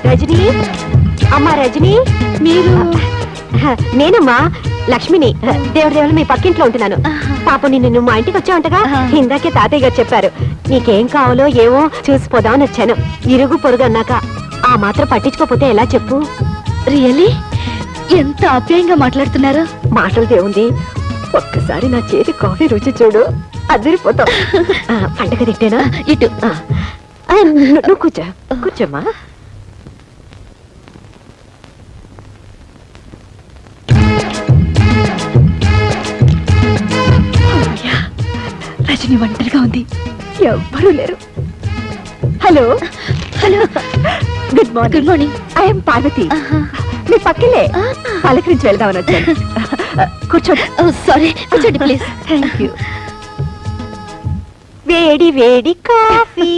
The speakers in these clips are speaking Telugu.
రజనీ, అమ్మా రజనీ, మీరు? నేనమ్మా లక్ష్మిని. దేవుడు మీ పక్కింట్లో ఉంటున్నాను. పాప నిన్ను మా ఇంటికి వచ్చావంటగా? ఇందాకే తాతయ్య గారు చెప్పారు. నీకేం కావాలో ఏమో చూసిపోదామని వచ్చాను. ఇరుగు పొరుగు అన్నాక ఆ మాత్రం పట్టించుకోపోతే ఎలా చెప్పు? రియల్లీ ఎంత ఆప్యాయంగా మాట్లాడుతున్నారు. మాటలదే ఉంది, ఒక్కసారి నా చేతి కాఫీ రుచి చూడు, అదిరిపోతాం. పండగ తిట్టేనా? ఇటు నువ్వు కూర్చో, కూర్చోమ్మా. రజని ఒంటరిగా ఉంది, ఎవ్వరూ లేరు. Hello hello, good morning. Good morning. I'm Parvati. మీ పక్కలే పలకరించి వెళ్దామని వచ్చాను. కూర్చోండి. సారీ, కూర్చోండి ప్లీజ్. Thank you. వేడి వేడి కాఫీ.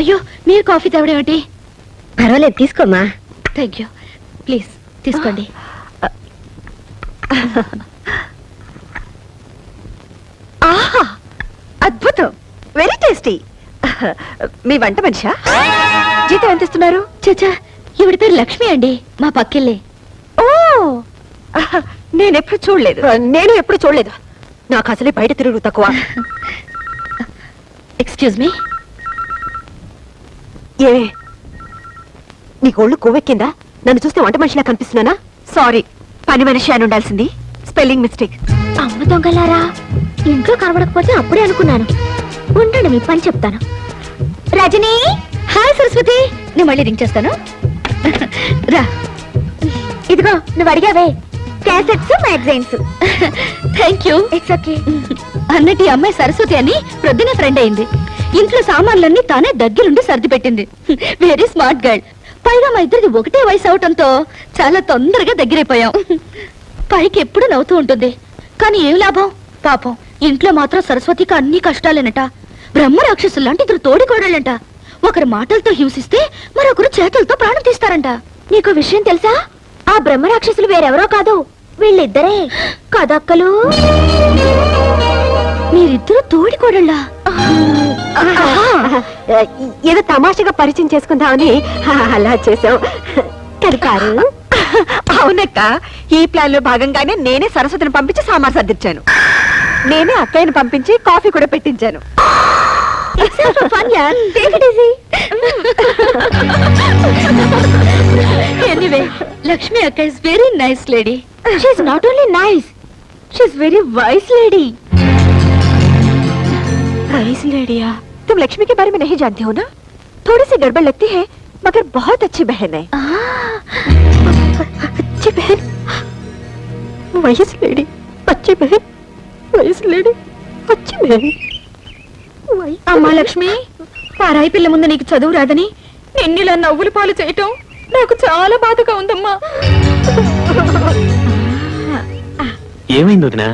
అయ్యో, మీరు కాఫీ తేవడం ఏమిటి? పర్వాలేదు, తీసుకోమ్మా. Thank you. ప్లీజ్ తీసుకోండి. ఆహా, అద్భుతం, వెరీ టేస్టీ. మీ వంట మనిషా? జీతం ఎంత ఇస్తున్నారు? చచ్చా, ఈవిడ పేరు లక్ష్మి అండి, మా పక్కిల్లే. ఓ, నేనెప్పుడు చూడలేదు. నేను ఎప్పుడు చూడలేదు. నాకు అసలే బయట తిరుగు తక్కువ. Excuse me. ఏ, నీకు ఒళ్ళు కొవ్వెక్కిందా? నన్ను చూస్తే వంట మనిషిలా కనిపిస్తున్నానా? సారీ, పని మనిషి అని ఉండాల్సింది, స్పెల్లింగ్ మిస్టేక్. అమ్మ దొంగలారా, ఇంట్లో కనబడకపోతే అప్పుడే అనుకున్నాను. ఉండండి, మీ పని చెప్తాను. రజనీ. హాయ్ సరస్వతి, నేను మళ్ళీ రింగ్ చేస్తాను. రా. ఇదిగో నువ్వు అడిగావే, cassettes, magazines. Thank you. It's okay. అన్నట్టు ఈ అమ్మాయి సరస్వతి అని ప్రొద్దున ఫ్రెండ్ అయింది. ఇంట్లో సామాన్లన్నీ తానే దగ్గరుండి సర్ది పెట్టింది. Very smart girl. పైగా మా ఇద్దరిది ఒకటే వయసు అవటంతో చాలా తొందరగా దగ్గరైపోయాం. పైకి ఎప్పుడు నవ్వుతూ ఉంటుంది, కానీ ఏం లాభం? పాపం ఇంట్లో మాత్రం సరస్వతికి అన్ని కష్టాలేనట. బ్రహ్మ రాక్షసులు లాంటి ఇద్దరు తోడికోడళ్ళంట. ఒకరి మాటలతో హింసిస్తే మరొకరు చేతులతో ప్రాణం తీస్తారంట. నీకు విషయం తెలుసా? ఆ బ్రహ్మ రాక్షసులు వేరెవరో కాదు, వీళ్ళిద్దరే కదక్కలు. మీరిద్దరు తోడికోడళ్ళా? ఏదో తమాషగా పరిచయం చేసుకుందామని అలా చేసాం. కలిపారు. అవునక్క, ఈ ప్లాన్ లో భాగంగానే నేనే సరస్వతిని పంపించి సామాన్ సర్దిచ్చాను. నేనే అక్కయ్యను పంపించి కాఫీ కూడా పెట్టించాను. ఎనీవే, లక్ష్మి అక్క is very nice lady. She is not only nice, she is very wise lady. Wise लेडिया, तुम लक्ष्मी के बारे में नहीं जानती हो ना? थोड़ी सी गड़बड़ लगती है, मगर बहुत अच्छी बहन है. अच्छी बहन, वाइस लेडी, अच्छी बहन, वाइस लेडी, अच्छी बहन. అమ్మా లక్ష్మి, పారాయి పిల్ల ముందు నీకు చదువు రాదని నిన్నిలా నవ్వులు పాలు చేయటం నాకు చాలా బాధగా ఉందమ్మా. ఏమైంది వదినా?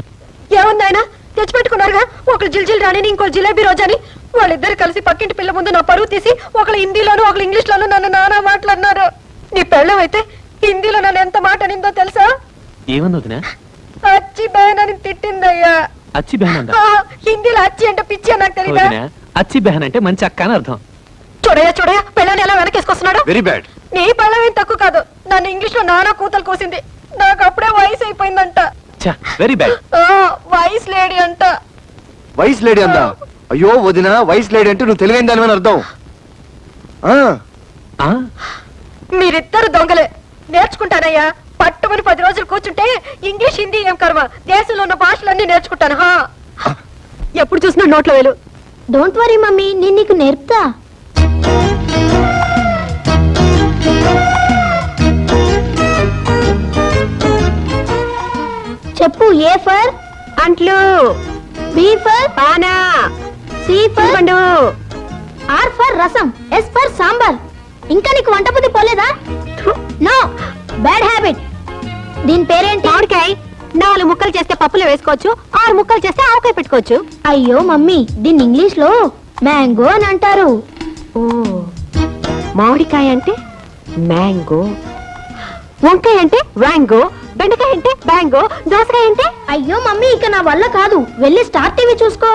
ఏముందాయన తెచ్చిపెట్టుకున్నారుగా, ఒకరు జిల్జిల్ రాణిని, ఇంకో జిలేబీ రోజాని. వాళ్ళిద్దరు కలిసి పక్కింటి పిల్ల ముందు నా పరువు తీసి ఒకళ్ళు హిందీలోను ఒకళ్ళు ఇంగ్లీష్ లోను నన్ను నానా మాట్లాడినారు. నీ పెళ్ళం అయితే హిందీలో నన్ను ఎంత మాట అనిందో తెలుసా? ఏమంది వదినా? అచ్చి బహన్ అని తిట్టిందయ్యా. అచ్చి బహన్ అంట? హిందీలో అచ్చి అంటే పిచ్చి అని నాకు తెలియదా? అచ్చి బహన్ అంటే మంచి అక్క అని అర్థం. చూడయా చూడయా, పెళ్ళని ఎలా వెనకేసుకొస్తున్నాడు. Very bad. నీ పెళ్ళం ఏం తక్కువ కాదు, నన్ను ఇంగ్లీష్ లో నానా కూతలు కోసింది. నాకు అప్పుడే వయసు అయిపోయిందంట. Very bad. వైస్ లేడీ అంట. వైస్ లేడీ అందా? అయ్యో వదినా, వైస్ లేడీ అంటే నువ్వు తెలివైన దాని అర్థం. మీరిద్దరు దొంగలే. నేర్చుకుంటానయ్యా, పట్టుమని 10 రోజులు కూర్చుంటే ఇంగ్లీష్, హిందీ ఏం కర్మ, దేశంలో ఉన్న భాషలన్నీ నేర్చుకుంటాను. ఎప్పుడు చూసినా నోట్లో వేలు. డోంట్ వరీ మమ్మీ, నేను నీకు నేర్పుతా. చెప్పు. ఏ ఫర్ అంట్లు, బి ఫర్ పానా, సి ఫర్ పండు, R for rasam, S for sambar. ఇంకా నీకు వంట బుద్ధి పోలేదా? No, bad habit. దీని పేరేంటి? మామిడికాయ. 4 ముక్కలు చేస్తే పప్పులో వేసుకోవచ్చు, 6 ముక్కలు చేస్తే ఆవకాయ పెట్టుకోవచ్చు. అయ్యో మమ్మీ, దీన్ని ఇంగ్లీష్ లో మ్యాంగో అని అంటారు. ఓ, మామిడికాయ అంటే మ్యాంగో, వంకాయ అంటే వ్యాంగో, బెండకాయ అంటే బ్యాంగో, దోసకాయ అంటే. అయ్యో మమ్మీ, ఇక నా వల్ల కాదు, వెళ్ళి స్టార్ టీవీ చూసుకో.